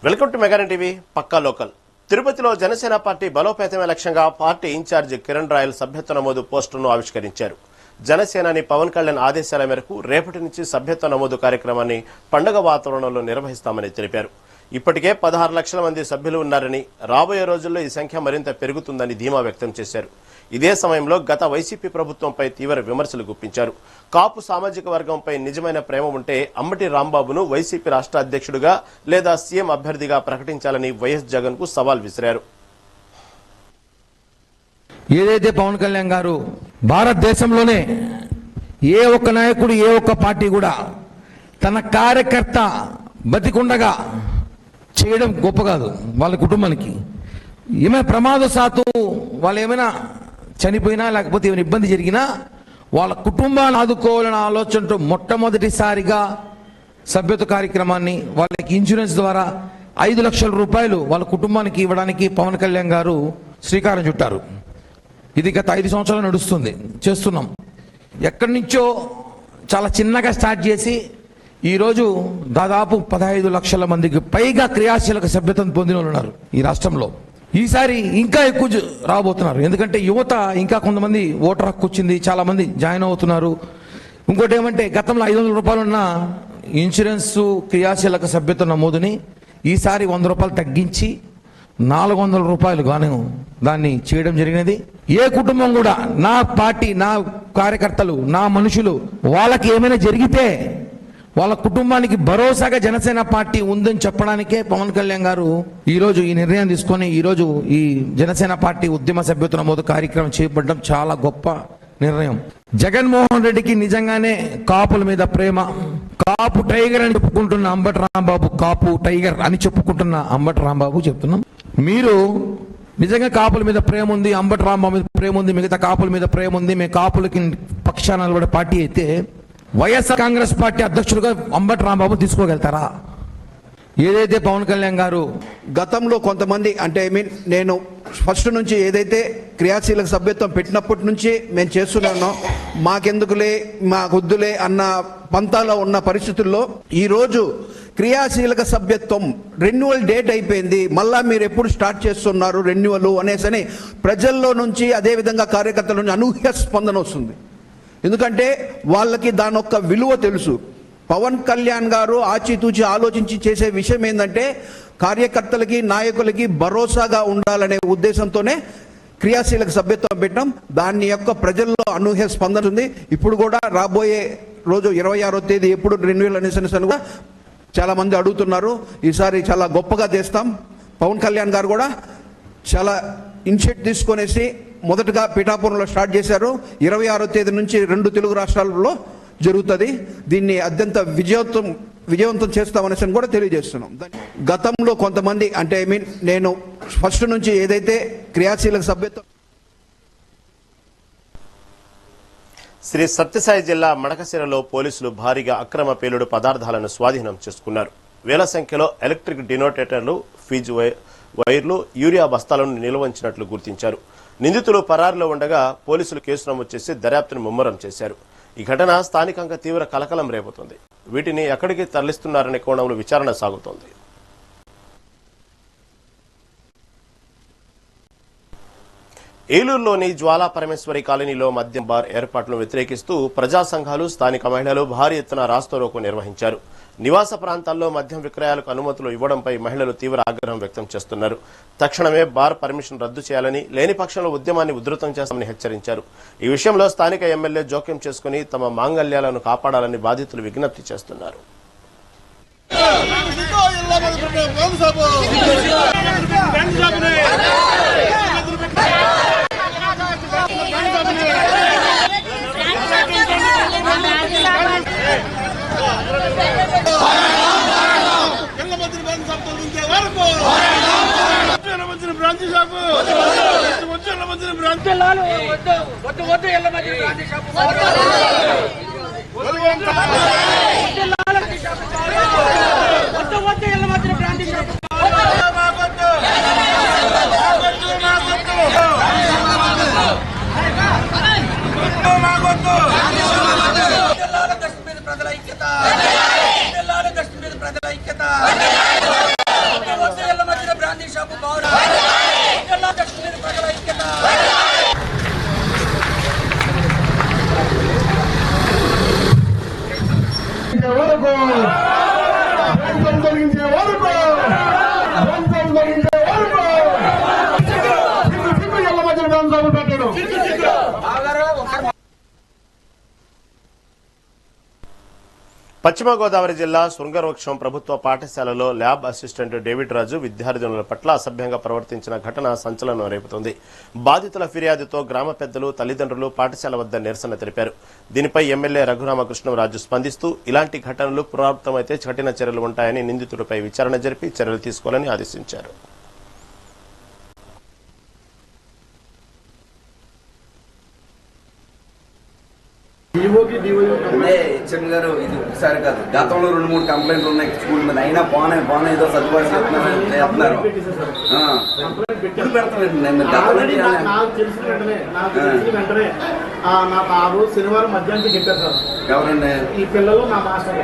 Welcome to Mega TV Pakka Local. తిరుపతిలో Janasena party బలోపేతమే లక్ష్యంగా party incharge Kiran royal సభ్యత్వ నమోదు పోస్టర్ను ఆవిష్కరించారు. జనసేనాని పవన్ కళ్యాణ్ ఆదేశాల మేరకు రేపటి నుంచి సభ్యత్వ నమోదు కార్యక్రమాన్ని పండుగ వాతావరణంలో నిర్వహిస్తామని తెలిపారు. ఇప్పటికే 16 లక్షల మంది సభ్యులు ఉన్నారని, రాబోయే రోజుల్లో ఈ సంఖ్య మరింత పెరుగుతుందని ధీమా వ్యక్తం చేశారు. ఇదే సమయంలో గత వైసీపీ ప్రభుత్వంపై తీవ్ర విమర్శలు గుప్పించారు. కాపు సామాజిక వర్గంపై నిజమైన ప్రేమ ఉంటే అంబటి రాంబాబును వైసీపీ రాష్ట్ర అధ్యక్షుడిగా లేదా సీఎం అభ్యర్థిగా ప్రకటించాలని వైఎస్ జగన్ కు సవాల్ విసిరారు. ఏదైతే పవన్ కళ్యాణ్ గారు భారతదేశంలోనే ఏ ఒక్క నాయకుడు ఏ ఒక్క పార్టీ కూడా తన కార్యకర్త బతికుండగా చేయడం గొప్ప కాదు. వాళ్ళ కుటుంబానికి ఏమైనా ప్రమాదశాత్తు వాళ్ళు ఏమైనా చనిపోయినా లేకపోతే ఏమైనా ఇబ్బంది జరిగినా వాళ్ళ కుటుంబాన్ని ఆదుకోవాలనే ఆలోచనతో మొట్టమొదటిసారిగా సభ్యత్వ కార్యక్రమాన్ని వాళ్ళకి ఇన్సూరెన్స్ ద్వారా 5 లక్షల రూపాయలు వాళ్ళ కుటుంబానికి ఇవ్వడానికి పవన్ కళ్యాణ్ గారు శ్రీకారం చుట్టారు. ఇది గత 5 సంవత్సరాలు నడుస్తుంది, చేస్తున్నాం. ఎక్కడి నుంచో చాలా చిన్నగా స్టార్ట్ చేసి ఈరోజు దాదాపు 15 లక్షల మందికి పైగా క్రియాశీలక సభ్యత్వం పొందిన వాళ్ళు ఉన్నారు ఈ రాష్ట్రంలో. ఈసారి ఇంకా ఎక్కువ రాబోతున్నారు, ఎందుకంటే యువత ఇంకా కొంతమంది ఓటర్ హక్కు వచ్చింది, చాలా మంది జాయిన్ అవుతున్నారు. ఇంకోటి ఏమంటే గతంలో 500 రూపాయలు ఉన్న ఇన్సూరెన్స్ క్రియాశీలక సభ్యత్వ నమోదుని ఈసారి 100 రూపాయలు తగ్గించి 400 రూపాయలు గాను దాన్ని చేయడం జరిగినది. ఏ కుటుంబం కూడా నా పార్టీ, నా కార్యకర్తలు, నా మనుషులు వాళ్ళకి ఏమైనా జరిగితే వాళ్ళ కుటుంబానికి భరోసాగా జనసేన పార్టీ ఉందని చెప్పడానికే పవన్ కళ్యాణ్ గారు ఈరోజు ఈ నిర్ణయం తీసుకొని ఈరోజు ఈ జనసేన పార్టీ ఉద్యమ సభ్యత్వ నమోదు కార్యక్రమం చేపట్టడం చాలా గొప్ప నిర్ణయం. జగన్మోహన్ రెడ్డికి నిజంగానే కాపుల మీద ప్రేమ, కాపు టైగర్ అని చెప్పుకుంటున్న అంబటి రాంబాబు, కాపు టైగర్ అని చెప్పుకుంటున్న అంబటి రాంబాబు చెప్తున్నాం, మీరు నిజంగా కాపుల మీద ప్రేమ ఉంది, అంబటి రాంబాబు మీద ప్రేమ ఉంది, మిగతా కాపుల మీద ప్రేమ ఉంది, మేము కాపులకి పక్షాన నిలబడే పార్టీ అయితే వైఎస్ఆర్ కాంగ్రెస్ పార్టీ అధ్యక్షుడిగా అంబటి రాంబాబు తీసుకోగలుగుతారా? ఏదైతే పవన్ కళ్యాణ్ గారు గతంలో కొంతమంది అంటే నేను ఫస్ట్ నుంచి ఏదైతే క్రియాశీలక సభ్యత్వం పెట్టినప్పటి నుంచి మేము చేస్తున్నానో మాకెందుకులే మాకొద్దులే అన్న పంతాలో ఉన్న పరిస్థితుల్లో ఈరోజు క్రియాశీలక సభ్యత్వం రెన్యువల్ డేట్ అయిపోయింది, మళ్ళా మీరు ఎప్పుడు స్టార్ట్ చేస్తున్నారు రెన్యువల్ అనేసి ప్రజల్లో నుంచి అదేవిధంగా కార్యకర్తల నుంచి అనూహ్య స్పందన వస్తుంది. ఎందుకంటే వాళ్ళకి దాని యొక్క విలువ తెలుసు. పవన్ కళ్యాణ్ గారు ఆచితూచి ఆలోచించి చేసే విషయం ఏంటంటే కార్యకర్తలకి నాయకులకి భరోసాగా ఉండాలనే ఉద్దేశంతోనే క్రియాశీలక సభ్యత్వం పెట్టడం. దాని యొక్క ప్రజల్లో అనూహ్య స్పందన ఉంది. ఇప్పుడు కూడా రాబోయే రోజు 26వ తేదీ ఎప్పుడు రెన్యువల్ అనేసి కూడా చాలా మంది అడుగుతున్నారు. ఈసారి చాలా గొప్పగా చేస్తాం. పవన్ కళ్యాణ్ గారు కూడా చాలా ఇనిషియేట్ తీసుకొనేసి మొదటగా పిఠాపురంలో స్టార్ట్ చేశారు. 26వ తేదీ నుంచి 2 తెలుగు రాష్ట్రాలలో జరుగుతుంది. దీన్ని అత్యంత విజయవంతం చేస్తామనేసి కూడా తెలియజేస్తున్నాం. గతంలో కొంతమంది అంటే నేను ఫస్ట్ నుంచి ఏదైతే క్రియాశీలక సభ్యత్వం. శ్రీ సత్యసాయి జిల్లా మడకశిరలో పోలీసులు భారీగా అక్రమ పేలుడు పదార్థాలను స్వాధీనం చేసుకున్నారు. వేల సంఖ్యలో ఎలక్ట్రిక్ డినోటేటర్లు, ఫీజు వైర్లు, యూరియా బస్తాలను నిల్వంచినట్లు గుర్తించారు. నిందితులు పరారీలో ఉండగా పోలీసులు కేసు నమోదు చేసి దర్యాప్తును ముమ్మరం చేశారు. ఈ ఘటన స్థానికంగా తీవ్ర కలకలం రేపుతోంది. వీటిని ఎక్కడికి తరలిస్తున్నారనే కోణంలో విచారణ సాగుతోంది. ఏలూరులోని జ్వాలా పరమేశ్వరి కాలనీలో మద్యం బార్ ఏర్పాట్లను వ్యతిరేకిస్తూ ప్రజా సంఘాలు, స్థానిక మహిళలు భారీ ఎత్తున రాస్తారోకో నిర్వహించారు. నివాస ప్రాంతాల్లో మద్యం విక్రయాలకు అనుమతులు ఇవ్వడంపై మహిళలు తీవ్ర ఆగ్రహం వ్యక్తం చేస్తున్నారు. తక్షణమే బార్ పర్మిషన్ రద్దు చేయాలని, లేని పక్షంలో ఉద్యమాన్ని ఉధృతం చేస్తామని హెచ్చరించారు. ఈ విషయంలో స్థానిక ఎమ్మెల్యే జోక్యం చేసుకుని తమ మాంగళ్యాలను కాపాడాలని బాధితులు విజ్ఞప్తి చేస్తున్నారు. వరకు ధ్వంసం జరిగించే వరకు ధ్వంసం జరిగించే వరకు సిగ్గు ఎల్ల మధ్యన ధ్వంసాలు పెట్టడం. పశ్చిమ గోదావరి జిల్లా శృంగవృక్షం ప్రభుత్వ పాఠశాలలో ల్యాబ్ అసిస్టెంట్ డేవిడ్ రాజు విద్యార్థినుల పట్ల అసభ్యంగా ప్రవర్తించిన ఘటన సంచలనం రేపుతోంది. బాధితుల ఫిర్యాదుతో గ్రామ పెద్దలు, తల్లిదండ్రులు పాఠశాల వద్ద నిరసన తెలిపారు. దీనిపై ఎమ్మెల్యే రఘురామకృష్ణరాజు స్పందిస్తూ ఇలాంటి ఘటనలు పునరావృతమైతే కఠిన చర్యలు ఉంటాయని, నిందితుడిపై విచారణ జరిపి చర్యలు తీసుకోవాలని ఆదేశించారు. అంటే హెచ్ఎం గారు ఇది ఒకసారి కాదు, గతంలో 2-3 కంప్లైంట్లు ఉన్నాయి స్కూల్ మీద. అయినా బాగానే ఏదో సర్దుబాటు చేస్తున్నారు. నాకు ఆ రోజు శనివారం మధ్యాహ్నం చెప్పారు సార్. ఎవరండి? ఈ పిల్లలు నా మాస్టర్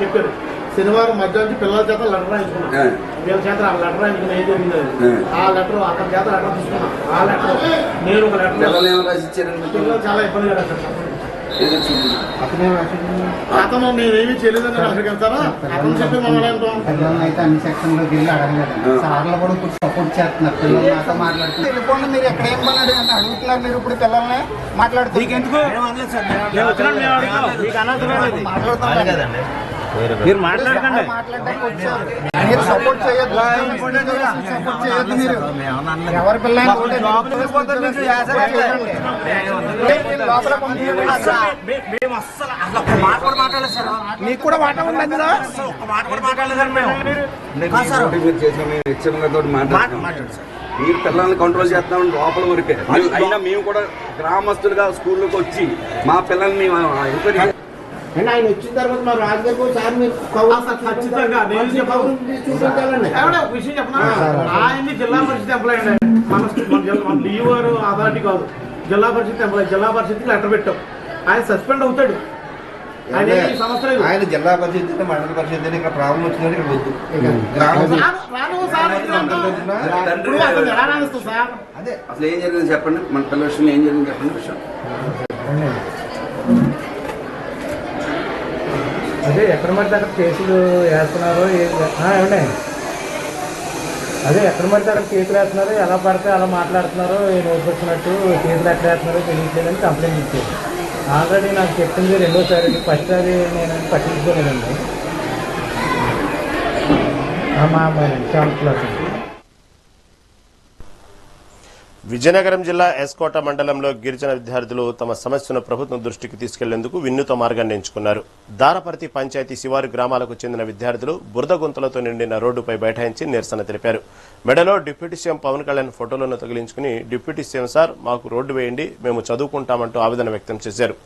చెప్పారు. శనివారం మధ్యాహ్నం పిల్లల చేత లెటర్ రాయించుకున్నాను. వీళ్ళ చేత ఆ లెటర్ రాయించుకుని ఏం జరిగింది, ఆ లెటర్ అతని చేత లెటర్ తీసుకున్నాను. ఆ లెటర్ నేను ఒక లెటర్ పిల్లలు చాలా ఇబ్బందిగా రాశారు. అతను నేనేమి చేయలేదని అడగలుగుతారా? అతను చెప్పి పిల్లల్ని అయితే అన్ని సెక్షన్లోకి వెళ్ళి అడగలేదు. సార్లు కూడా ఇప్పుడు సపోర్ట్ చేస్తున్నారు. పిల్లలు నాతో మాట్లాడుతున్నారు. వెళ్ళిపోండి, మీరు ఎక్కడ ఏం పని అని అడుగుతున్నారు. మీరు ఇప్పుడు పిల్లల్ని మీరు మాట్లాడకండి. మీరు సపోర్ట్ చేయొద్దు. మీరు ఎవరి పిల్లలు మీకు కూడా మాట ఉంది అందులో. మీరు పిల్లల్ని కంట్రోల్ చేస్తామని లోపల వరకే. అయినా మేము కూడా గ్రామస్తులుగా స్కూల్లోకి వచ్చి మా పిల్లల్ని ఎంక్వైరీ ఆయన వచ్చిన తర్వాత మా రాజుగారు సార్ మీరు ఖచ్చితంగా విషయం చెప్పనా, ఆయన్ని జిల్లా పరిషత్ ఎంప్లాయ్ అండి. మన డిఓఆర్ అథారిటీ కాదు, జిల్లా పరిషత్ ఎంప్లాయ్. జిల్లా పరిషత్ లెటర్ పెట్టాం, ఆయన సస్పెండ్ అవుతాడు. ఆయన జిల్లా పరిషత్ మండల పరిషత్ ఇక్కడ ప్రాబ్లం వచ్చిందని ఇక్కడ వద్దు. అదే అసలు ఏం జరిగింది చెప్పండి. మన పిల్లల విషయంలో ఏం జరిగింది చెప్పండి విషయం. అదే ఎక్కడ పడితే అక్కడ కేసులు వేస్తున్నారు. ఏమండి, అదే ఎక్కడ పడితే అక్కడ కేసులు వేస్తున్నారు, ఎలా పడితే అలా మాట్లాడుతున్నారు, నోటు వచ్చినట్టు కేసులు ఎక్కడ వేస్తున్నారో తెలియట్లేదని కంప్లైంట్ ఇచ్చారు. ఆల్రెడీ నాకు చెప్పింది రెండోసారి. ఫస్ట్ అది నేను పట్టించుకోలేదండి. మా అమ్మాయి 7th క్లాస్. విజయనగరం జిల్లా ఎస్కోట మండలంలో గిరిజన విద్యార్థులు తమ సమస్యను ప్రభుత్వం దృష్టికి తీసుకెళ్లేందుకు వినూత్న మార్గాన్ని ఎంచుకున్నారు. దారపర్తి పంచాయతీ శివారు గ్రామాలకు చెందిన విద్యార్థులు బురద గుంతలతో నిండిన రోడ్డుపై బైఠాయించి నిరసన తెలిపారు. మెడలో డిప్యూటీ సీఎం పవన్ కళ్యాణ్ ఫోటోలను తగిలించుకుని డిప్యూటీ సీఎం సార్ మాకు రోడ్డు వేయండి, మేము చదువుకుంటామంటూ ఆవేదన వ్యక్తం చేశారు.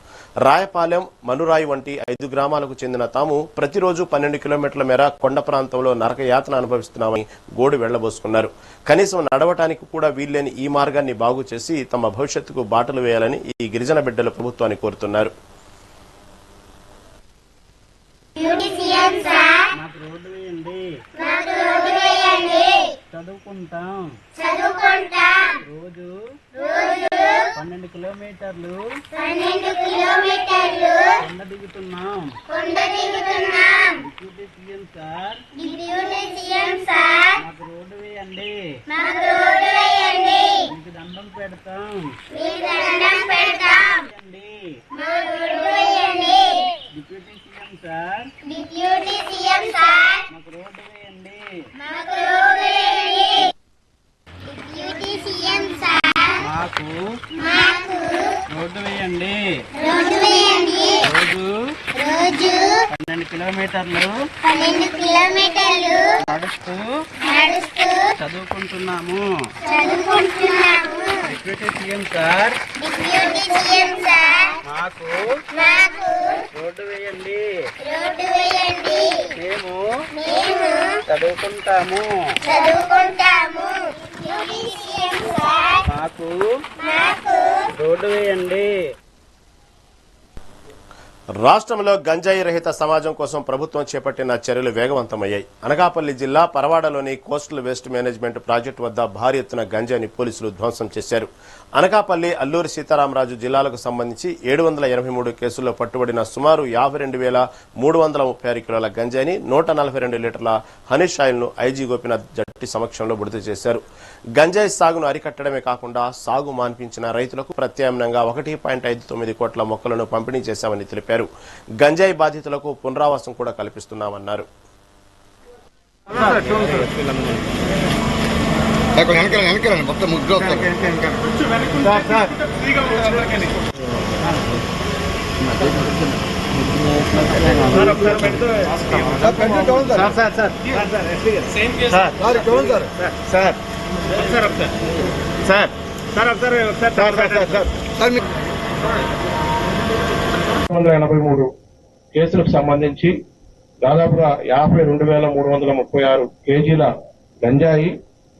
రాయపాలెం, మనురాయి వంటి 5 గ్రామాలకు చెందిన తాము ప్రతిరోజు 12 కిలోమీటర్ల మేర కొండ ప్రాంతంలో నరకయాతన అనుభవిస్తున్నామని గోడు వెళ్లబోసుకున్నారు. కనీసం నడవటానికి కూడా వీల్లేని ఈ మార్గాన్ని బాగు చేసి తమ భవిష్యత్తుకు బాటలు వేయాలని ఈ గిరిజన బిడ్డలు ప్రభుత్వాన్ని కోరుతున్నారు. రోజు 12 కిలోమీటర్లు కొండ దిగుతున్నాం. డిప్యూటీ సీఎం సార్ మాకు రోడ్డు వేయండి, మీకు దండం పెడతాం. డిప్యూటీ సీఎం సార్ మాకు రోడ్డు వేయండి. మాకు రోడ్డు వేయండి. రోజు 12 కిలోమీటర్లు నడుస్తూ చదువుకుంటున్నాము. డిప్యూటీ సీఎం సార్ మాకు రోడ్డు వేయండి, మేము చదువుకుంటాము. మాకు రోడ్డు వేయండి. రాష్ట్రంలో గంజాయి రహిత సమాజం కోసం ప్రభుత్వం చేపట్టిన చర్యలు వేగవంతమయ్యాయి. అనకాపల్లి జిల్లా పరవాడలోని కోస్టల్ వేస్ట్ మేనేజ్మెంట్ ప్రాజెక్టు వద్ద భారీ ఎత్తున గంజాయిని పోలీసులు ధ్వంసం చేశారు. అనకాపల్లి, అల్లూరి సీతారామరాజు జిల్లాలకు సంబంధించి 783 కేసుల్లో పట్టుబడిన సుమారు 52,336 కిలోల గంజాయిని 142 లీటర్ల హనీష్ ఆయిల్ను ఐజీ గోపీనాథ్ జట్టి సమక్షంలో విడుదల చేశారు. గంజాయి సాగును అరికట్టడమే కాకుండా సాగు మాన్పించిన రైతులకు ప్రత్యామ్నాయంగా 1.59 కోట్ల మొక్కలను పంపిణీ చేశామని తెలిపారు. గంజాయి బాధితులకు పునరావాసం కూడా కల్పిస్తున్నామన్నారు. మొత్తం ముగ్గురు కేసులకు సంబంధించి దాదాపుగా 52,336 కేజీల గంజాయి,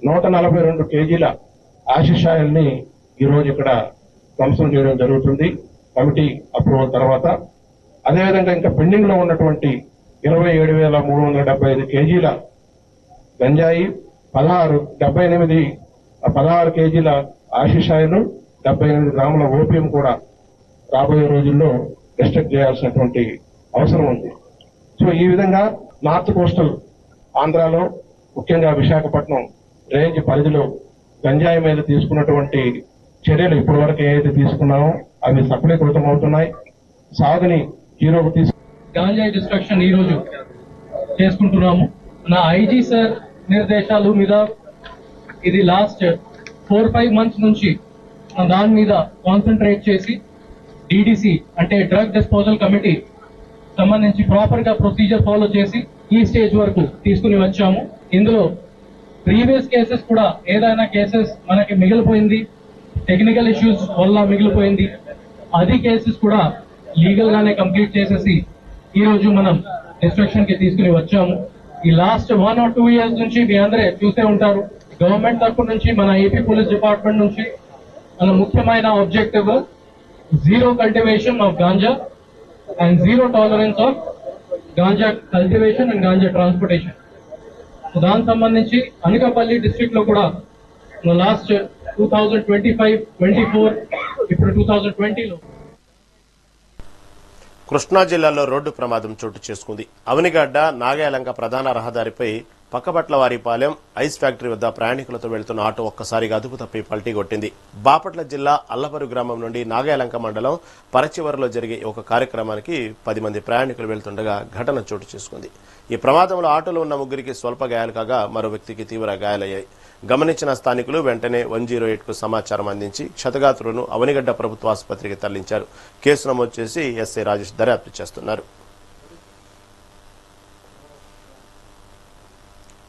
142 కేజీల ఆశిష్ ఆయిల్ ని ఈ రోజు ఇక్కడ ధ్వంసం చేయడం జరుగుతుంది కమిటీ అప్రూవల్ తర్వాత. అదేవిధంగా ఇంకా పెండింగ్ లో ఉన్నటువంటి 27,375 కేజీల గంజాయి, 16 కేజీల ఆశిష్ ఆయిల్, 78 గ్రాముల ఓపియం కూడా రాబోయే రోజుల్లో డిస్ట్రిక్ట్ చేయాల్సినటువంటి అవసరం ఉంది. సో ఈ విధంగా నార్త్ కోస్టల్ ఆంధ్రాలో ముఖ్యంగా విశాఖపట్నం రేంజ్ పరిధిలో గంజాయి మీద తీసుకున్నటువంటి చర్యలు ఇప్పటివరకు ఏదైతే తీసుకున్నామో అవి సఫలీకృతం అవుతున్నాయి. సాగుని హీరోకు గంజాయి డిస్ట్రక్షన్ ఈ రోజు చేసుకుంటున్నాము. నా ఐజీ సార్ నిర్దేశాల మీద ఇది లాస్ట్ 4-5 months నుంచి దాని మీద కాన్సన్ట్రేట్ చేసి డిడిసి అంటే డ్రగ్ డిస్పోజల్ కమిటీ సంబంధించి ప్రాపర్ గా ప్రొసీజర్ ఫాలో చేసి ఈ స్టేజ్ వరకు తీసుకుని వచ్చాము. ఇందులో ప్రీవియస్ కేసెస్ కూడా ఏదైనా కేసెస్ మనకి మిగిలిపోయింది, టెక్నికల్ ఇష్యూస్ వల్ల మిగిలిపోయింది, అది కేసెస్ కూడా లీగల్ గానే కంప్లీట్ చేసేసి ఈ రోజు మనం డిస్ట్రక్షన్ కి తీసుకుని వచ్చాము. ఈ లాస్ట్ 1 or 2 years నుంచి మీ అందరే చూసే ఉంటారు, గవర్నమెంట్ తరఫు నుంచి మన ఏపీ పోలీస్ డిపార్ట్మెంట్ నుంచి మన ముఖ్యమైన objective zero cultivation of ganja and zero tolerance of ganja cultivation and ganja transportation. దానికి సంబంధించి అనకాపల్లి డిస్ట్రిక్ట్ లో కూడా లాస్ట్ 2025-24 ఇప్పుడు 2020లో కృష్ణా జిల్లాలో రోడ్డు ప్రమాదం చోటు చేసుకుంది. అవనిగడ్డ నాగాయలంక ప్రధాన రహదారిపై పక్కబట్లవారిపాలెం ఐస్ ఫ్యాక్టరీ వద్ద ప్రయాణికులతో వెళ్తున్న ఆటో ఒక్కసారిగా అదుపు తప్పి పల్టీ కొట్టింది. బాపట్ల జిల్లా అల్లపరు గ్రామం నుండి నాగాయలంక మండలం పరచివరలో జరిగే ఒక కార్యక్రమానికి 10 మంది ప్రయాణికులు వెళ్తుండగా ఘటన చోటు చేసుకుంది. ఈ ప్రమాదంలో ఆటోలో ఉన్న 3కి స్వల్ప గాయాలు కాగా మరో వ్యక్తికి తీవ్ర గాయాలయ్యాయి. గమనించిన స్థానికులు వెంటనే 108కు సమాచారం అందించి క్షతగాత్రులను అవనిగడ్డ ప్రభుత్వ ఆసుపత్రికి తరలించారు. కేసు నమోదు చేసి ఎస్ఐ రాజేష్ దర్యాప్తు చేస్తున్నారు.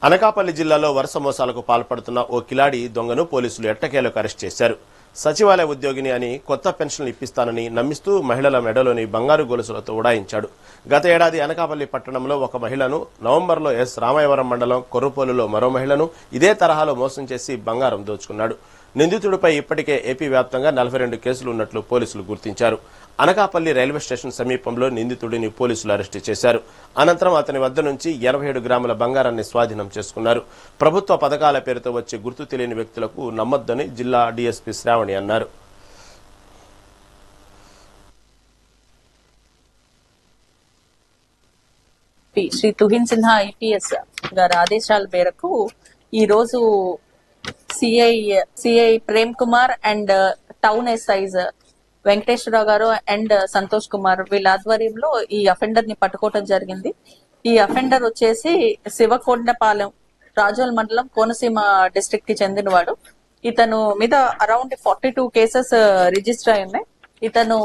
అనకాపల్లి జిల్లాలో వరుస మోసాలకు పాల్పడుతున్న ఓ కిలాడి దొంగను పోలీసులు ఎట్టకేలకు అరెస్ట్ చేశారు. సచివాలయ ఉద్యోగిని అని కొత్త పెన్షన్లు ఇప్పిస్తానని నమ్మిస్తూ మహిళల మెడలోని బంగారు గొలుసులతో ఉడాయించాడు. గత ఏడాది అనకాపల్లి పట్టణంలో ఒక మహిళను, నవంబర్లో ఎస్ రామాయవరం మండలం కొర్రుపోలులో మరో మహిళను ఇదే తరహాలో మోసం చేసి బంగారం దోచుకున్నాడు. నిందితుడిపై ఇప్పటికే ఏపీ వ్యాప్తంగా 42 కేసులు ఉన్నట్లు పోలీసులు గుర్తించారు. అనకాపల్లి రైల్వే స్టేషన్ సమీపంలో నిందితుడిని పోలీసులు అరెస్టు చేశారు. అనంతరం అతని వద్ద నుంచి 87 గ్రాముల బంగారాన్ని స్వాధీనం చేసుకున్నారు. ప్రభుత్వ పథకాల పేరుతో వచ్చే గుర్తు తెలియని వ్యక్తులకు నమ్మొద్దని జిల్లా డీఎస్పీ శ్రావణి అన్నారు. శ్రీ తుహిన్ సిన్హా ఐపీఎస్ గారి ఆదేశాల మేరకు ఈ రోజు CI Prem Kumar and town SIs Venkateswararao గారు అండ్ సంతోష్ కుమార్ వీళ్ళ ఆధ్వర్యంలో ఈ అఫెండర్ ని పట్టుకోవడం జరిగింది. ఈ అఫెండర్ వచ్చేసి శివకొండపాలెం, రాజోల్ మండలం, కోనసీమ డిస్ట్రిక్ట్ కి చెందినవాడు. ఇతను మీద అరౌండ్ 42 కేసెస్ రిజిస్టర్ అయి ఉన్నాయి. ఇతను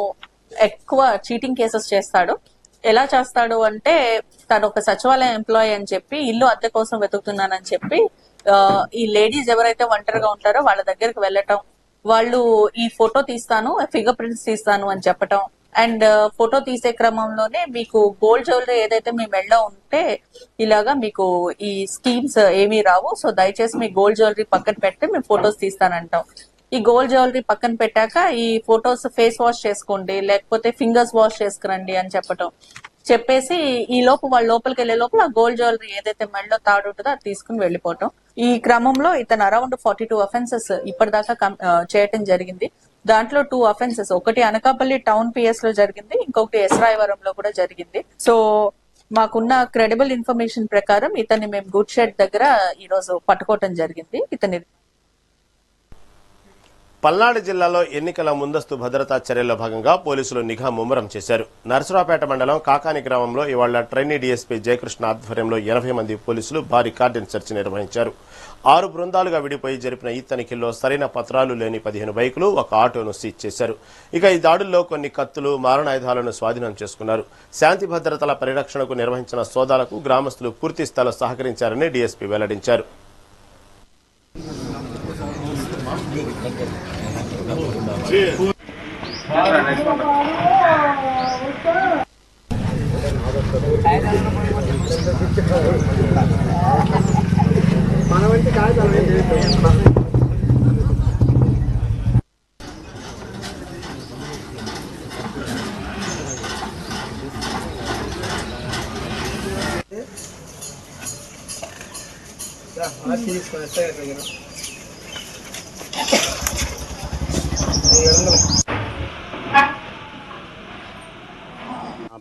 ఎక్కువ చీటింగ్ కేసెస్ చేస్తాడు. ఎలా చేస్తాడు అంటే, తను ఒక సచివాలయం ఎంప్లాయీ అని చెప్పి ఇల్లు అద్దె కోసం వెతుకుతున్నానని చెప్పి ఈ లేడీస్ ఎవరైతే ఒంటరిగా ఉంటారో వాళ్ళ దగ్గరికి వెళ్ళటం, వాళ్ళు ఈ ఫోటో తీస్తాను, ఫింగర్ ప్రింట్స్ తీస్తాను అని చెప్పటం, అండ్ ఫోటో తీసే క్రమంలోనే మీకు గోల్డ్ జ్యువెలరీ ఏదైతే మీ మెడలో ఉంటే ఇలాగా మీకు ఈ స్కీమ్స్ ఏమీ రావు, సో దయచేసి మీ గోల్డ్ జ్యువెలరీ పక్కన పెట్టి మేము ఫొటోస్ తీస్తానంటాం. ఈ గోల్డ్ జ్యువెలరీ పక్కన పెట్టాక ఈ ఫొటోస్ ఫేస్ వాష్ చేసుకోండి, లేకపోతే ఫింగర్స్ వాష్ చేసుకురండి అని చెప్పేసి ఈ లోపు వాళ్ళ లోపలికి వెళ్లే లోపల ఆ గోల్డ్ జ్యువెలరీ ఏదైతే మెడలో తాడు ఉంటుందో అది తీసుకుని వెళ్లిపోవటం. ఈ క్రమంలో ఇతను అరౌండ్ 42 అఫెన్సెస్ ఇప్పటిదాకా చేయటం జరిగింది. దాంట్లో 2 అఫెన్సెస్, ఒకటి అనకాపల్లి టౌన్ పిఎస్ లో జరిగింది, ఇంకొకటి ఎస్రాయవరంలో కూడా జరిగింది. సో మాకున్న క్రెడిబుల్ ఇన్ఫర్మేషన్ ప్రకారం ఇతన్ని మేము గుడ్ షెడ్ దగ్గర ఈ రోజు పట్టుకోవటం జరిగింది. ఇతని పల్నాడు జిల్లాలో ఎన్నికల ముందస్తు భద్రతా చర్యల్లో భాగంగా పోలీసులు నిఘా ముమ్మరం చేశారు. నరసరావుపేట మండలం కాకాని గ్రామంలో ఇవాళ ట్రైనీ డీఎస్పీ జయకృష్ణ ఆధ్వర్యంలో 80 మంది పోలీసులు భారీ కార్డన్ సెర్చ్ నిర్వహించారు. 6 బృందాలుగా విడిపోయి జరిపిన ఈ తనిఖీల్లో సరైన పత్రాలు లేని 15 బైకులు, ఒక ఆటోను సీజ్ చేశారు. ఇక ఈ దాడుల్లో కొన్ని కత్తులు, మారణాయుధాలను స్వాధీనం చేసుకున్నారు. శాంతి భద్రతల పరిరక్షణకు నిర్వహించిన సోదాలకు గ్రామస్తులు పూర్తి స్థాయిలో సహకరించారని డీఎస్పీ వెల్లడించారు.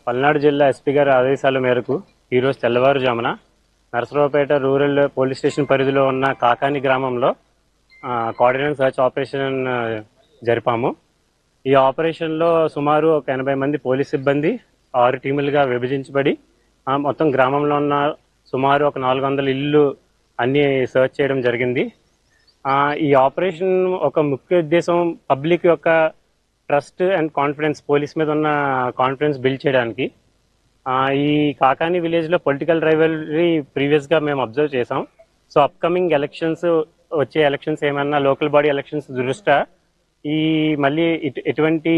పల్నాడు జిల్లా ఎస్పీ గారి ఆదేశాల మేరకు ఈరోజు తెల్లవారుజామున నరసరావుపేట రూరల్ పోలీస్ స్టేషన్ పరిధిలో ఉన్న కాకాని గ్రామంలో కోఆర్డినేట్ సర్చ్ ఆపరేషన్ జరిపాము. ఈ ఆపరేషన్లో సుమారు ఒక 80 మంది పోలీస్ సిబ్బంది 6 టీములుగా విభజించబడి మొత్తం గ్రామంలో ఉన్న సుమారు ఒక 400 ఇళ్ళు అన్ని సర్చ్ చేయడం జరిగింది. ఈ ఆపరేషన్ ఒక ముఖ్య ఉద్దేశం పబ్లిక్ యొక్క ట్రస్ట్ అండ్ కాన్ఫిడెన్స్, పోలీస్ మీద ఉన్న కాన్ఫిడెన్స్ బిల్డ్ చేయడానికి. ఈ కాకాని విలేజ్లో పొలిటికల్ రైవలరీ ప్రీవియస్గా మేము అబ్జర్వ్ చేసాం. సో అప్కమింగ్ ఎలక్షన్స్, వచ్చే ఎలక్షన్స్ ఏమన్నా లోకల్ బాడీ ఎలక్షన్స్ దృష్ట్యా ఈ మళ్ళీ ఎటువంటి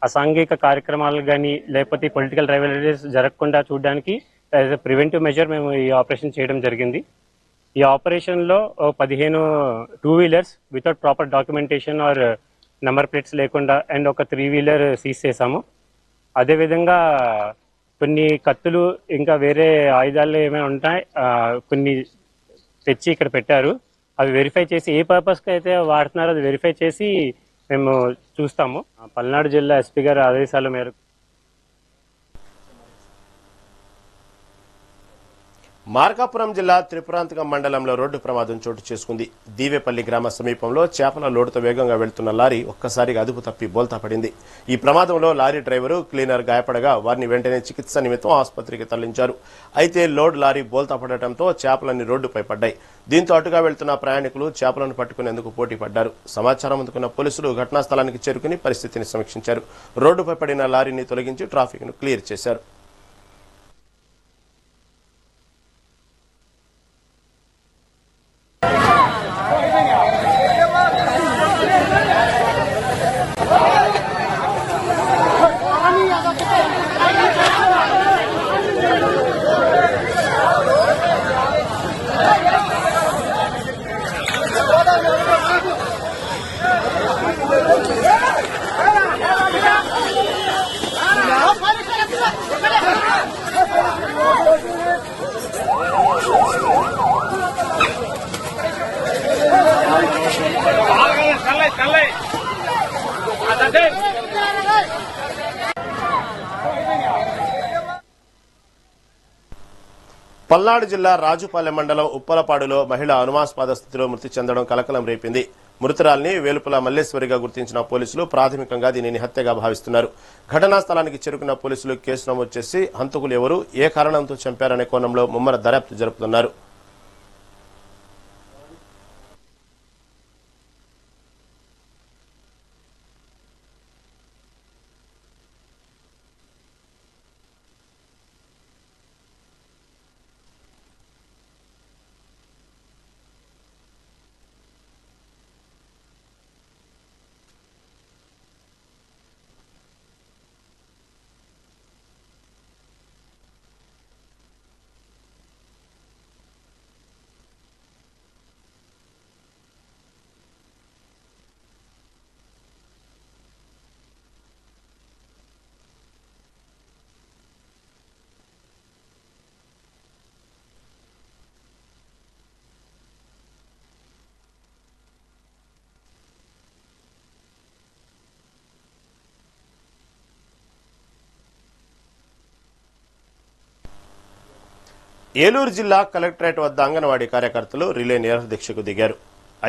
అసాంఘిక కార్యక్రమాలు కానీ లేకపోతే పొలిటికల్ రైవలరీస్ జరగకుండా చూడడానికి యాజ్ ఎ ప్రివెంటివ్ మెజర్ మేము ఈ ఆపరేషన్ చేయడం జరిగింది. ఈ ఆపరేషన్లో 15 2 wheelers without proper documentation or number plates లేకుండా అండ్ ఒక 3 వీలర్ సీజ్ చేశాము. అదేవిధంగా కొన్ని కత్తులు ఇంకా వేరే ఆయుధాలు ఏమైనా ఉంటాయి కొన్ని తెచ్చి ఇక్కడ పెట్టారు. అవి వెరిఫై చేసి ఏ పర్పస్కి అయితే వాడుతున్నారో అది వెరిఫై చేసి మేము చూస్తాము. పల్నాడు జిల్లా ఎస్పీ గారి ఆదేశాల మేరకు మార్కాపురం జిల్లా త్రిపురాంతకం మండలంలో రోడ్డు ప్రమాదం చోటు చేసుకుంది. దీవేపల్లి గ్రామ సమీపంలో చేపల లోడుతో వేగంగా వెళ్తున్న లారీ ఒక్కసారిగా అదుపు తప్పి బోల్తా పడింది. ఈ ప్రమాదంలో లారీ డ్రైవరు, క్లీనర్ గాయపడగా వారిని వెంటనే చికిత్స నిమిత్తం ఆసుపత్రికి తరలించారు. అయితే లోడ్ లారీ బోల్తా పడటంతో చేపలన్నీ రోడ్డుపై పడ్డాయి. దీంతో అటుగా వెళ్తున్న ప్రయాణికులు చేపలను పట్టుకునేందుకు పోటీ పడ్డారు. సమాచారం అందుకున్న పోలీసులు ఘటనా స్థలానికి చేరుకుని పరిస్థితిని సమీక్షించారు. రోడ్డుపై పడిన లారీని తొలగించి ట్రాఫిక్ ను క్లియర్ చేశారు. పల్నాడు జిల్లా రాజుపాలెం మండలం ఉప్పలపాడులో మహిళ అనుమానాస్పద స్థితిలో మృతి చెందడం కలకలం రేపింది. మృతురాల్ని వేలుపుల మల్లేశ్వరిగా గుర్తించిన పోలీసులు ప్రాథమికంగా దీనిని హత్యగా భావిస్తున్నారు. ఘటనా స్థలానికి చేరుకున్న పోలీసులు కేసు నమోదు చేసి హంతకులు ఎవరు, ఏ కారణంతో చంపారనే కోణంలో ముమ్మర దర్యాప్తు జరుపుతున్నారు. ఏలూరు జిల్లా కలెక్టరేట్ వద్ద అంగన్వాడీ కార్యకర్తలు రిలే నిరాహారదీక్షకు దిగారు.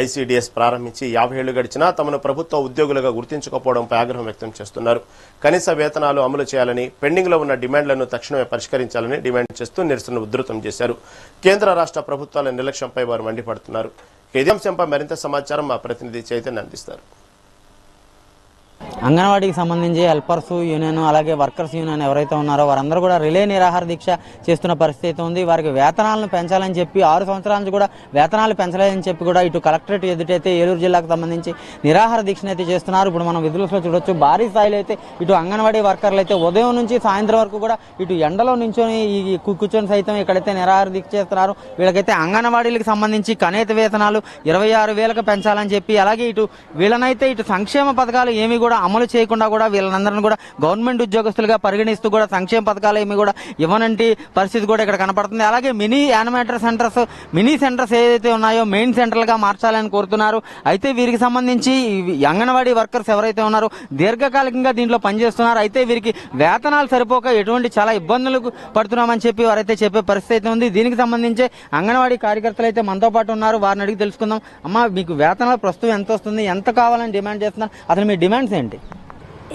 ఐసీడీఎస్ ప్రారంభించి 50 ఏళ్లు గడిచినా తమను ప్రభుత్వ ఉద్యోగులుగా గుర్తించకపోవడంపై ఆగ్రహం వ్యక్తం చేస్తున్నారు. కనీస వేతనాలు అమలు చేయాలని, పెండింగ్ లో ఉన్న డిమాండ్లను తక్షణమే పరిష్కరించాలని డిమాండ్ చేస్తూ నిరసన ఉధృతం చేశారు. కేంద్ర రాష్ట్ర ప్రభుత్వాల నిర్లక్ష్యంపై వారు మండిపడుతున్నారు. ఇదే అంశంపై మరింత సమాచారం మా ప్రతినిధి చైతన్య అందిస్తారు. అంగన్వాడీకి సంబంధించి హెల్పర్స్ యూనియన్ అలాగే వర్కర్స్ యూనియన్ ఎవరైతే ఉన్నారో వారందరూ కూడా రిలే నిరాహార దీక్ష చేస్తున్న పరిస్థితి ఉంది. వారికి వేతనాలను పెంచాలని చెప్పి 6 సంవత్సరాల నుంచి కూడా వేతనాలు పెంచలేదని చెప్పి కూడా ఇటు కలెక్టరేట్ ఎదుటైతే ఏలూరు జిల్లాకు సంబంధించి నిరాహార దీక్షను అయితే చేస్తున్నారు. ఇప్పుడు మనం విధులలో చూడొచ్చు, భారీ స్థాయిలో అయితే ఇటు అంగన్వాడీ వర్కర్లు అయితే ఉదయం నుంచి సాయంత్రం వరకు కూడా ఇటు ఎండలో నించొని ఈ కూర్చొని సైతం ఇక్కడైతే నిరాహార దీక్ష చేస్తున్నారు. వీళ్ళకైతే అంగన్వాడీలకు సంబంధించి కనీస వేతనాలు 26,000కు పెంచాలని చెప్పి, అలాగే ఇటు వీళ్ళనైతే ఇటు సంక్షేమ పథకాలు ఏమి కూడా అమలు చేయకుండా కూడా వీళ్ళందరినీ కూడా గవర్నమెంట్ ఉద్యోగస్తులుగా పరిగణిస్తూ కూడా సంక్షేమ పథకాలు ఏమి కూడా ఇవ్వనంటి పరిస్థితి కూడా ఇక్కడ కనపడుతుంది. అలాగే mini animator centres, mini centres ఏదైతే ఉన్నాయో మెయిన్ సెంటర్లుగా మార్చాలని కోరుతున్నారు. అయితే వీరికి సంబంధించి అంగన్వాడీ వర్కర్స్ ఎవరైతే ఉన్నారో దీర్ఘకాలికంగా దీంట్లో పనిచేస్తున్నారు. అయితే వీరికి వేతనాలు సరిపోక ఎటువంటి చాలా ఇబ్బందులు పడుతున్నామని చెప్పి వారైతే చెప్పే పరిస్థితి ఉంది. దీనికి సంబంధించి అంగన్వాడీ కార్యకర్తలు అయితే మనతో పాటు ఉన్నారు. వారిని అడిగి తెలుసుకుందాం. అమ్మ, మీకు వేతనాలు ప్రస్తుతం ఎంత వస్తుంది, ఎంత కావాలని డిమాండ్ చేస్తున్నారు, అసలు మీ డిమాండ్స్ ఏంటి?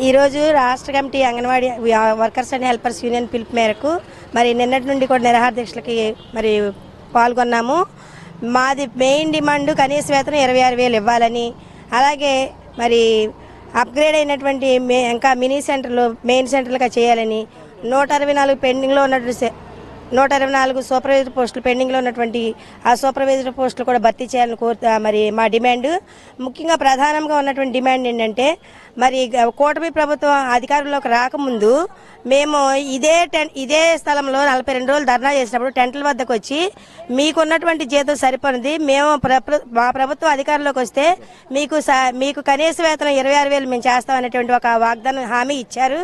ఈరోజు రాష్ట్ర committee anganwadi workers and helpers union పిలుపు మేరకు మరి నిన్నటి నుండి కూడా నిరాహార దీక్షలకి మరి పాల్గొన్నాము. మాది మెయిన్ డిమాండ్ కనీస వేతనం 26,000 ఇవ్వాలని, అలాగే మరి అప్గ్రేడ్ అయినటువంటి ఇంకా మినీ సెంటర్లు మెయిన్ సెంటర్లుగా చేయాలని, 164 పెండింగ్లో ఉన్నటువంటి 124 సూపర్వైజర్ పోస్టులు పెండింగ్లో ఉన్నటువంటి ఆ సూపర్వైజర్ పోస్టులు కూడా భర్తీ చేయాలని మరి మా డిమాండ్. ముఖ్యంగా ప్రధానంగా ఉన్నటువంటి డిమాండ్ ఏంటంటే, మరి కూటమి ప్రభుత్వం అధికారంలోకి రాకముందు మేము ఇదే స్థలంలో 42 రోజులు ధర్నా చేసినప్పుడు టెంట్ల వద్దకు వచ్చి మీకున్నటువంటి జీతం సరిపోయింది, మేము మా ప్రభుత్వం అధికారంలోకి వస్తే మీకు కనీస వేతనం 26,000 మేము చేస్తామనేటువంటి ఒక వాగ్దానం హామీ ఇచ్చారు.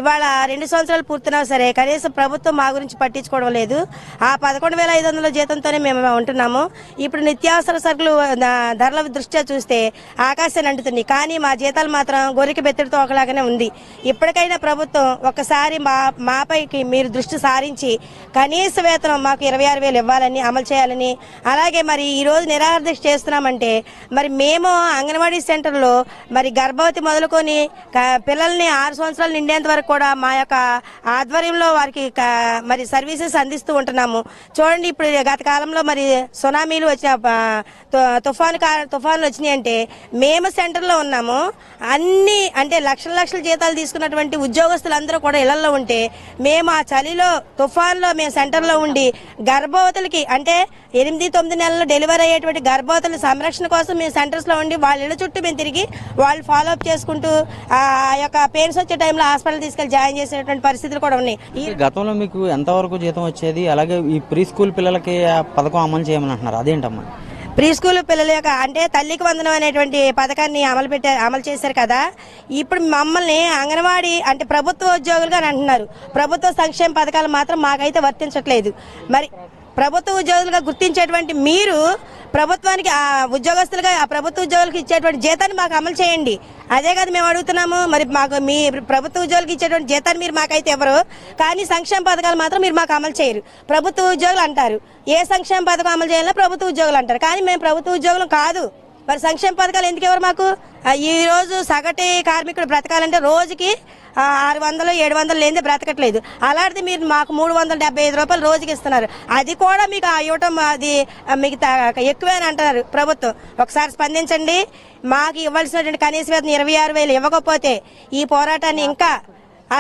ఇవాళ 2 సంవత్సరాలు పూర్తినా సరే కనీసం ప్రభుత్వం మా గురించి పట్టించుకోవడం లేదు. ఆ 11,500 జీతంతోనే మేము ఉంటున్నాము. ఇప్పుడు నిత్యావసర సరుకులు ధరల దృష్ట్యా చూస్తే ఆకాశాన్ని అంటుతుంది, కానీ మా జీతాలు మాత్రం గొర్రెకి బెత్తడితో ఒకలాగానే ఉంది. ఇప్పటికైనా ప్రభుత్వం ఒకసారి మాపైకి మీరు దృష్టి సారించి కనీస వేతనం మాకు 26,000 ఇవ్వాలని, అమలు చేయాలని, అలాగే మరి ఈరోజు నిరాహార దీక్ష చేస్తున్నామంటే మరి మేము అంగన్వాడీ సెంటర్లో మరి గర్భవతి మొదలుకొని పిల్లల్ని 6 సంవత్సరాలు నిండేంత వరకు కూడా మా యొక్క ఆధ్వర్యంలో వారికి మరి సర్వీసెస్ అందిస్తూ ఉంటున్నాము. చూడండి, ఇప్పుడు గత కాలంలో మరి సునామీలు వచ్చిన తుఫాన్లు వచ్చినాయి అంటే మేము సెంటర్లో ఉన్నాము. అన్ని అంటే లక్షల జీతాలు తీసుకున్నటువంటి ఉద్యోగస్తులందరూ కూడా ఇళ్లలో ఉంటే మేము ఆ చలిలో తుఫాన్లో మేము సెంటర్లో ఉండి గర్భవతులకి అంటే 8-9 నెలలు డెలివరీ అయ్యేటువంటి గర్భవతుల సంరక్షణ కోసం మేము సెంటర్స్లో ఉండి వాళ్ళ ఇళ్ళ చుట్టూ మేము తిరిగి వాళ్ళు ఫాలో అప్ చేసుకుంటూ ఆ యొక్క పెయిన్స్ వచ్చే టైంలో హాస్పిటల్ తీసుకెళ్లి జాయిన్ చేసేటువంటి పరిస్థితులు కూడా ఉన్నాయి. గతంలో మీకు ఎంతవరకు జీతం వచ్చేది, అలాగే ఈ ప్రీ స్కూల్ పిల్లలకి పథకం అమలు చేయమని అంటున్నారు, అదేంటమ్మా? ప్రీ స్కూల్ పిల్లల యొక్క అంటే తల్లికి వందనం అనేటువంటి పథకాన్ని అమలు చేశారు కదా. ఇప్పుడు మమ్మల్ని అంగన్వాడీ అంటే ప్రభుత్వ ఉద్యోగులుగా అంటున్నారు. ప్రభుత్వ సంక్షేమ పథకాలు మాత్రం మాకైతే వర్తించట్లేదు. మరి ప్రభుత్వ ఉద్యోగులుగా గుర్తించేటువంటి మీరు ప్రభుత్వానికి ఉద్యోగస్తులుగా ఆ ప్రభుత్వ ఉద్యోగులకు ఇచ్చేటువంటి జీతాన్ని మాకు అమలు చేయండి. అదే కదా మేము అడుగుతున్నాము. మరి మాకు మీ ప్రభుత్వ ఉద్యోగులకు ఇచ్చేటువంటి జీతాన్ని మీరు మాకైతే ఎవరు, కానీ సంక్షేమ పథకాలు మాత్రం మీరు మాకు అమలు చేయరు. ప్రభుత్వ ఉద్యోగులు అంటారు, ఏ సంక్షేమ పథకం అమలు చేయాలో ప్రభుత్వ ఉద్యోగులు అంటారు, కానీ మేము ప్రభుత్వ ఉద్యోగులు కాదు. మరి సంక్షేమ పథకాలు ఎందుకు ఎవరు మాకు? ఈ రోజు సగటు కార్మికుడు బ్రతకాలంటే రోజుకి 600-700 లేనిదే బ్రతకట్లేదు. అలాంటిది మీరు మాకు 375 రూపాయలు రోజుకి ఇస్తున్నారు. అది కూడా మీకు ఇవ్వటం అది మీకు ఎక్కువే అని అంటున్నారు ప్రభుత్వం. ఒకసారి స్పందించండి. మాకు ఇవ్వాల్సినటువంటి కనీస వేతనం 26,000 ఇవ్వకపోతే ఈ పోరాటాన్ని ఇంకా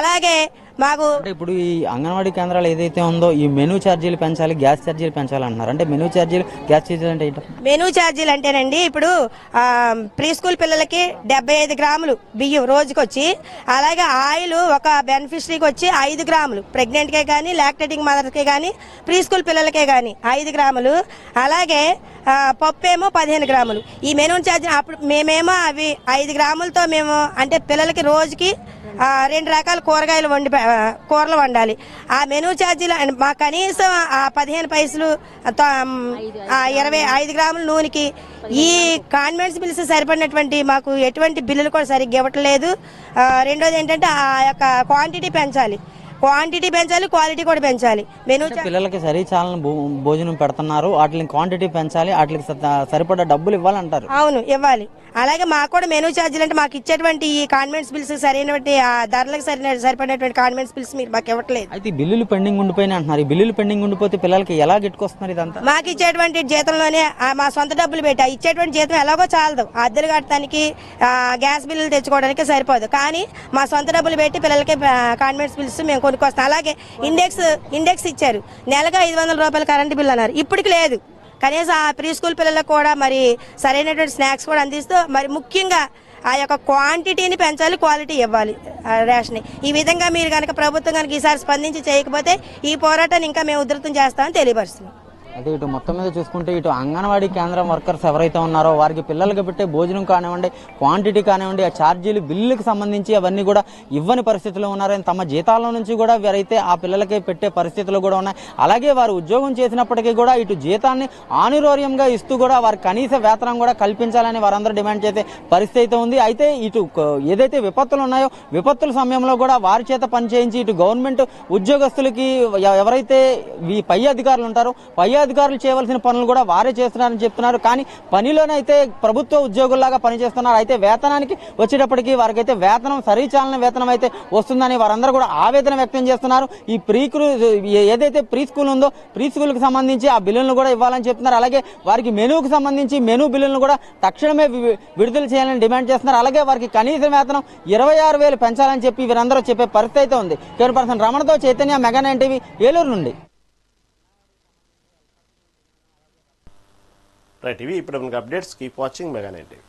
అలాగే మాకు ఇప్పుడు ఈ అంగన్వాడీ కేంద్రాలు ఏదైతే ఉందో ఈ మెనూ ఛార్జీలు పెంచాలి, గ్యాస్ ఛార్జీలు పెంచాలంటున్నారు. అంటే మెనూ ఛార్జీలు, గ్యాస్ ఛార్జీలు అంటే ఏంటి? మెనూ ఛార్జీలు అంటేనండి, ఇప్పుడు ప్రీ స్కూల్ పిల్లలకి 75 గ్రాములు బియ్యం రోజుకొచ్చి, అలాగే ఆయిల్ ఒక బెనిఫిషరీకి వచ్చి 5 గ్రాములు ప్రెగ్నెంట్కే కానీ లాక్టేటింగ్ మదర్కే కానీ ప్రీ స్కూల్ పిల్లలకే కానీ 5 గ్రాములు, అలాగే పప్పు ఏమో 15 గ్రాములు. ఈ మెనూ ఛార్జీ అప్పుడు మేమేమో అవి 5 గ్రాములతో మేము అంటే పిల్లలకి రోజుకి 2 రకాల కూరలు వండాలి. ఆ మెనూ ఛార్జీలు మా కనీసం 15 పైసలు 25 గ్రాముల నూనెకి ఈ కాన్వెంట్స్ బిల్స్ సరిపడినటువంటి మాకు ఎటువంటి బిల్లులు కూడా సరిగ్గా ఇవ్వట్లేదు. రెండోది ఏంటంటే ఆ యొక్క క్వాంటిటీ పెంచాలి. క్వాంటిటీ పెంచాలి, క్వాలిటీ కూడా పెంచాలి. మెనూ పిల్లలకి సరిచాలని భోజనం పెడుతున్నారు, వాటిని క్వాంటిటీ పెంచాలి, వాటికి సరిపడా డబ్బులు ఇవ్వాలంటారు. అవును, ఇవ్వాలి. అలాగే మాకు కూడా మెనూ ఛార్జీలు అంటే మాకు ఇచ్చేటువంటి ఈ కాన్వెంట్స్ బిల్స్ సరైనటువంటి ధరలకు సరిపడినటువంటి కాన్వెంట్స్ బిల్స్ మీరు మాకు ఇవ్వట్లేదు. అయితే బిల్లులు పెండింగ్ ఉండిపోయినా అంటున్నారు. ఈ బిల్లులు పెండింగ్ ఉండిపోతే పిల్లలకి ఎలా గిట్టుకొస్తున్నారు ఇదంతా? మాకు ఇచ్చేటువంటి జీతంలోనే మా సొంత డబ్బులు పెట్టి ఇచ్చేటువంటి జీతం ఎలాగో చాలదు, అద్దెలు కట్టడానికి గ్యాస్ బిల్లులు తెచ్చుకోవడానికి సరిపోదు. కానీ మా సొంత డబ్బులు పెట్టి పిల్లలకి కాన్వెంట్స్ బిల్స్ మేము కొనుక్కొస్తాం. అలాగే ఇండెక్స్ ఇచ్చారు, నెలకు 500 రూపాయలు కరెంటు బిల్ అన్నారు, ఇప్పటికి లేదు. కనీసం ఆ ప్రీ స్కూల్ పిల్లలకు కూడా మరి సరైనటువంటి స్నాక్స్ కూడా అందిస్తూ మరి ముఖ్యంగా ఆ యొక్క క్వాంటిటీని పెంచాలి, క్వాలిటీ ఇవ్వాలి రేషన్. ఈ విధంగా మీరు కనుక ప్రభుత్వం కనుక ఈసారి స్పందించి చేయకపోతే ఈ పోరాటాన్ని ఇంకా మేము ఉధృతం చేస్తామని తెలియపరుస్తున్నాం. అయితే ఇటు మొత్తం మీద చూసుకుంటే ఇటు అంగన్వాడీ కేంద్రం వర్కర్స్ ఎవరైతే ఉన్నారో వారికి పిల్లలకి పెట్టే భోజనం కానివ్వండి, క్వాంటిటీ కానివ్వండి, ఆ ఛార్జీలు బిల్లులకు సంబంధించి అవన్నీ కూడా ఇవ్వని పరిస్థితిలో ఉన్నారని, తమ జీతాల నుంచి కూడా వారైతే ఆ పిల్లలకి పెట్టే పరిస్థితులు కూడా ఉన్నాయి. అలాగే వారు ఉద్యోగం చేసినప్పటికీ కూడా ఇటు జీతాన్ని ఆనిరోర్యంగా ఇస్తూ కూడా వారి కనీస వేతనం కూడా కల్పించాలని వారందరూ డిమాండ్ చేసే పరిస్థితి అయితే ఉంది. అయితే ఇటు ఏదైతే విపత్తులు ఉన్నాయో విపత్తుల సమయంలో కూడా వారి చేత పనిచేయించి ఇటు గవర్నమెంట్ ఉద్యోగస్తులకి ఎవరైతే ఈ పై అధికారులు ఉంటారో పై అధికారులు చేయవలసిన పనులు కూడా వారే చేస్తున్నారని చెప్తున్నారు. కానీ పనిలోనే అయితే ప్రభుత్వ ఉద్యోగుల్లాగా పనిచేస్తున్నారు. అయితే వేతనానికి వచ్చేటప్పటికి వారికైతే వేతనం సరిచాలన వేతనం అయితే వస్తుందని వారందరూ కూడా ఆవేదన వ్యక్తం చేస్తున్నారు. ఈ ఏదైతే ప్రీ స్కూల్ ఉందో ప్రీ స్కూల్కి సంబంధించి ఆ బిల్లులను కూడా ఇవ్వాలని చెప్తున్నారు. అలాగే వారికి మెనూకి సంబంధించి మెనూ బిల్లులను కూడా తక్షణమే విడుదల చేయాలని డిమాండ్ చేస్తున్నారు. అలాగే వారికి కనీస వేతనం 26,000 పెంచాలని చెప్పి వీరందరూ చెప్పే పరిస్థితి అయితే ఉంది. కెమెరా పర్సన్ రమణతో చైతన్య, మెగా 9 టీవీ, ఏలూరు నుండి. రైట్, ఇవి ఇప్పుడు updates. Keep watching mega 9 TV.